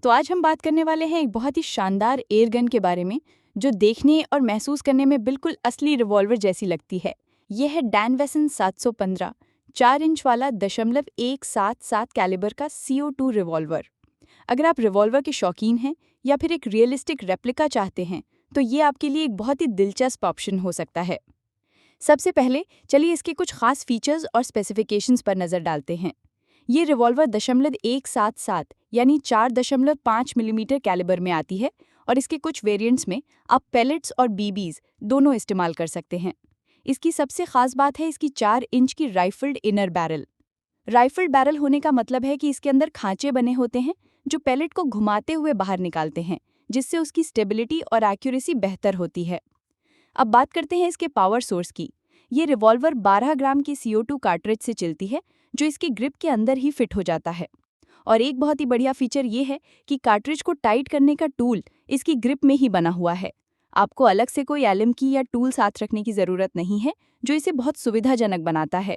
तो आज हम बात करने वाले हैं एक बहुत ही शानदार एयर गन के बारे में, जो देखने और महसूस करने में बिल्कुल असली रिवॉल्वर जैसी लगती है। यह है डैन वेसन 715, 4 इंच वाला 177 कैलिबर का CO2 रिवॉल्वर। अगर आप रिवॉल्वर के शौकीन हैं या फिर एक रियलिस्टिक रेप्लिका चाहते हैं, तो ये आपके लिए एक बहुत ही दिलचस्प ऑप्शन हो सकता है। सबसे पहले चलिए इसके कुछ खास फीचर्स और स्पेसिफिकेशंस पर नज़र डालते हैं। ये रिवॉल्वर 177 यानी 4.5 मिलीमीटर कैलिबर में आती है और इसके कुछ वेरिएंट्स में आप पेलेट्स और बीबीज दोनों इस्तेमाल कर सकते हैं। इसकी सबसे खास बात है इसकी 4 इंच की rifled inner barrel. Rifled barrel होने का मतलब है कि इसके अंदर खांचे बने होते हैं जो पेलेट को घुमाते हुए बाहर निकालते हैं, जिससे उसकी स्टेबिलिटी और एक्यूरेसी बेहतर होती है। अब बात करते हैं इसके पावर सोर्स की। ये रिवॉल्वर 12 ग्राम की CO2 कार्ट्रिज से चलती है, जो इसकी ग्रिप के अंदर ही फिट हो जाता है। और एक बहुत ही बढ़िया फीचर ये है कि कार्ट्रिज को टाइट करने का टूल इसकी ग्रिप में ही बना हुआ है। आपको अलग से कोई एलएम की या टूल साथ रखने की ज़रूरत नहीं है, जो इसे बहुत सुविधाजनक बनाता है।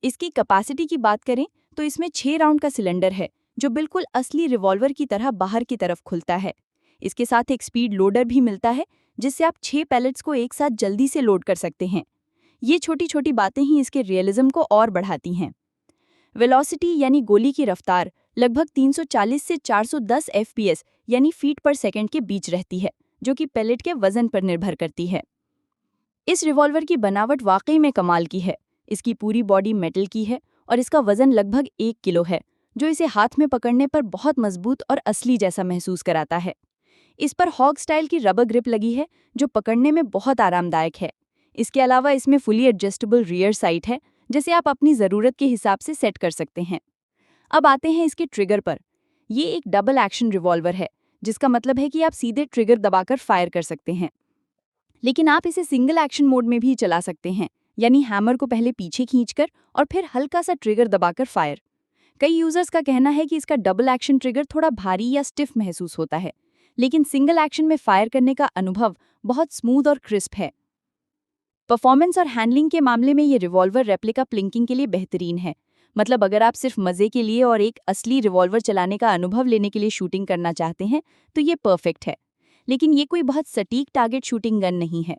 इसकी कैपेसिटी की बात करें तो इसमें 6 राउंड का सिलेंडर है, जो बिल्कुल असली रिवॉल्वर की तरह बाहर की तरफ खुलता है। इसके साथ एक स्पीड लोडर भी मिलता है, जिससे आप 6 पैलेट्स को एक साथ जल्दी से लोड कर सकते हैं। ये छोटी छोटी बातें ही इसके रियलिज्म को और बढ़ाती हैं। वेलोसिटी यानी गोली की रफ्तार लगभग 340 से 410 FPS यानी फीट पर सेकंड के बीच रहती है, जो कि पेलेट के वजन पर निर्भर करती है। इस रिवॉल्वर की बनावट वाकई में कमाल की है। इसकी पूरी बॉडी मेटल की है और इसका वजन लगभग 1 किलो है, जो इसे हाथ में पकड़ने पर बहुत मजबूत और असली जैसा महसूस कराता है। इस पर हॉग स्टाइल की रबर ग्रिप लगी है, जो पकड़ने में बहुत आरामदायक है। इसके अलावा इसमें फुली एडजस्टेबल रियर साइट है, जिसे आप अपनी ज़रूरत के हिसाब से सेट कर सकते हैं। अब आते हैं इसके ट्रिगर पर। ये एक डबल एक्शन रिवॉल्वर है, जिसका मतलब है कि आप सीधे ट्रिगर दबाकर फायर कर सकते हैं। लेकिन आप इसे सिंगल एक्शन मोड में भी चला सकते हैं, यानी हैमर को पहले पीछे खींचकर और फिर हल्का सा ट्रिगर दबाकर फायर। कई यूजर्स का कहना है कि इसका डबल एक्शन ट्रिगर थोड़ा भारी या स्टिफ महसूस होता है, लेकिन सिंगल एक्शन में फायर करने का अनुभव बहुत स्मूथ और क्रिस्प है। परफॉर्मेंस और हैंडलिंग के मामले में ये रिवॉल्वर रेप्लिका प्लिंकिंग के लिए बेहतरीन है। मतलब अगर आप सिर्फ मजे के लिए और एक असली रिवॉल्वर चलाने का अनुभव लेने के लिए शूटिंग करना चाहते हैं, तो ये परफेक्ट है। लेकिन ये कोई बहुत सटीक टारगेट शूटिंग गन नहीं है।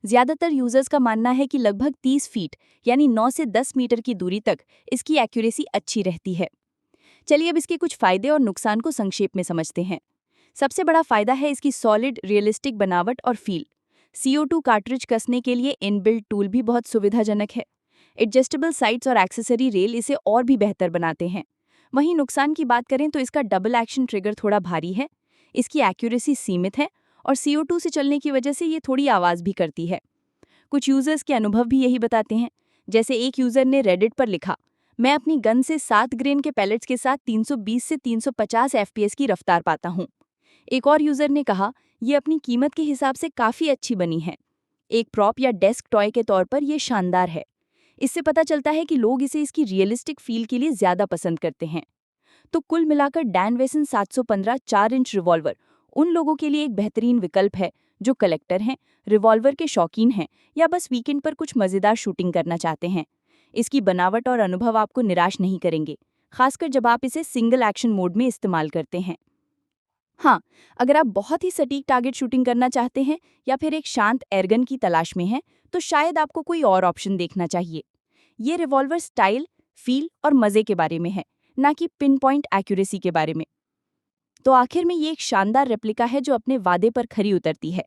ज्यादातर यूजर्स का मानना है कि लगभग 30 फीट यानी 9 से 10 मीटर की दूरी तक इसकी एक्यूरेसी अच्छी रहती है। चलिए अब इसके कुछ फायदे और नुकसान को संक्षेप में समझते हैं। सबसे बड़ा फायदा है इसकी सॉलिड रियलिस्टिक बनावट और फील। CO2 कार्ट्रिज कसने के लिए इनबिल्ट टूल भी बहुत सुविधाजनक है। एडजस्टेबल साइट्स और एक्सेसरी रेल इसे और भी बेहतर बनाते हैं। वहीं नुकसान की बात करें तो इसका डबल एक्शन ट्रिगर थोड़ा भारी है, इसकी एक्यूरेसी सीमित है और CO2 से चलने की वजह से ये थोड़ी आवाज़ भी करती है। कुछ यूजर्स के अनुभव भी यही बताते हैं। जैसे एक यूजर ने रेडिट पर लिखा, मैं अपनी गन से 7 ग्रेन के पैलेट्स के साथ 320 से 350 FPS की रफ्तार पाता हूँ। एक और यूजर ने कहा, ये अपनी कीमत के हिसाब से काफ़ी अच्छी बनी है। एक प्रॉप या डेस्क टॉय के तौर पर यह शानदार है। इससे पता चलता है कि लोग इसे इसकी रियलिस्टिक फील के लिए ज़्यादा पसंद करते हैं। तो कुल मिलाकर डैन वेसन 715 4 इंच रिवॉल्वर उन लोगों के लिए एक बेहतरीन विकल्प है जो कलेक्टर हैं, रिवॉल्वर के शौकीन हैं या बस वीकेंड पर कुछ मज़ेदार शूटिंग करना चाहते हैं। इसकी बनावट और अनुभव आपको निराश नहीं करेंगे, खासकर जब आप इसे सिंगल एक्शन मोड में इस्तेमाल करते हैं। हाँ, अगर आप बहुत ही सटीक टारगेट शूटिंग करना चाहते हैं या फिर एक शांत एयरगन की तलाश में हैं, तो शायद आपको कोई और ऑप्शन देखना चाहिए। ये रिवॉल्वर स्टाइल, फील और मज़े के बारे में है, ना कि पिन पॉइंट एक्यूरेसी के बारे में। तो आखिर में ये एक शानदार रेप्लिका है जो अपने वादे पर खरी उतरती है।